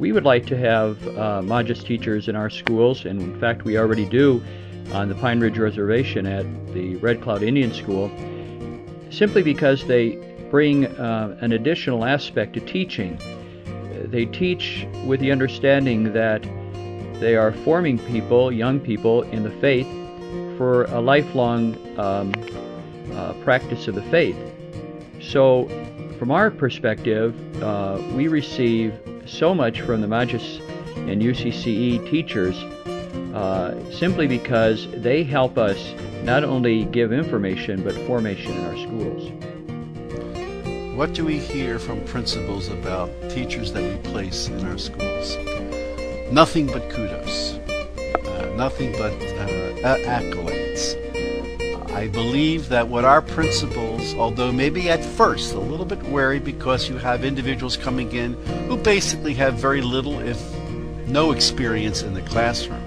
We would like to have Majus teachers in our schools, and in fact we already do on the Pine Ridge Reservation at the Red Cloud Indian School, simply because they bring an additional aspect to teaching. They teach with the understanding that they are forming people, young people, in the faith for a lifelong practice of the faith. So from our perspective, we receive so much from the Majus and UCCE teachers simply because they help us not only give information but formation in our schools. What do we hear from principals about teachers that we place in our schools? Nothing but kudos, nothing but accolades. I believe that what our principals, although maybe at first a little bit wary because you have individuals coming in who basically have very little, if no experience in the classroom,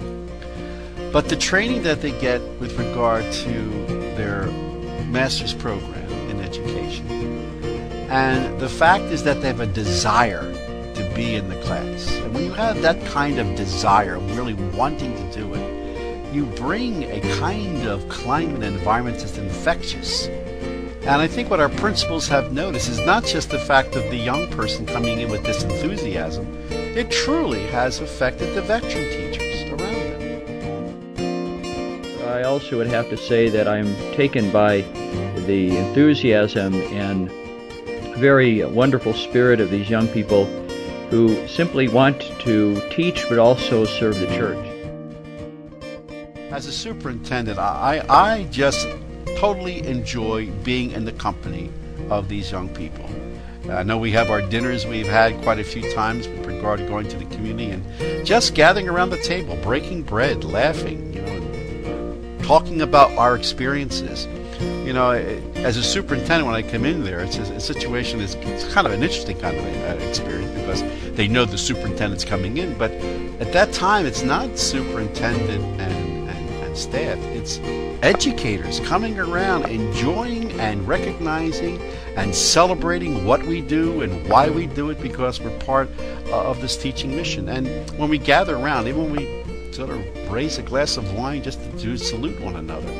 but the training that they get with regard to their master's program in education, and the fact is that they have a desire to be in the class. And when you have that kind of desire, really wanting to do it, you bring a kind of climate and environment that's infectious. And I think what our principals have noticed is not just the fact of the young person coming in with this enthusiasm, it truly has affected the veteran teachers around them. I also would have to say that I'm taken by the enthusiasm and very wonderful spirit of these young people who simply want to teach but also serve the church. As a superintendent, I just totally enjoy being in the company of these young people. I know we have our dinners we've had quite a few times with regard to going to the community and just gathering around the table, breaking bread, laughing, and talking about our experiences. As a superintendent, when I come in there, it's a situation it's kind of an interesting kind of experience because they know the superintendent's coming in, but at that time it's not superintendent and staff, it's educators coming around enjoying and recognizing and celebrating what we do and why we do it, because we're part of this teaching mission. And when we gather around, even when we sort of raise a glass of wine just to salute one another,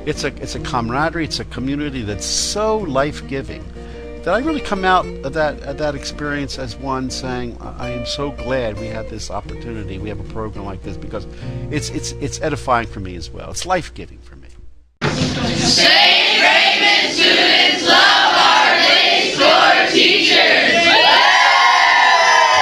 it's a camaraderie, it's a community that's so life-giving that I really come out of that experience as one saying, I am so glad we have this opportunity, we have a program like this, because it's edifying for me as well. It's life-giving for me. Say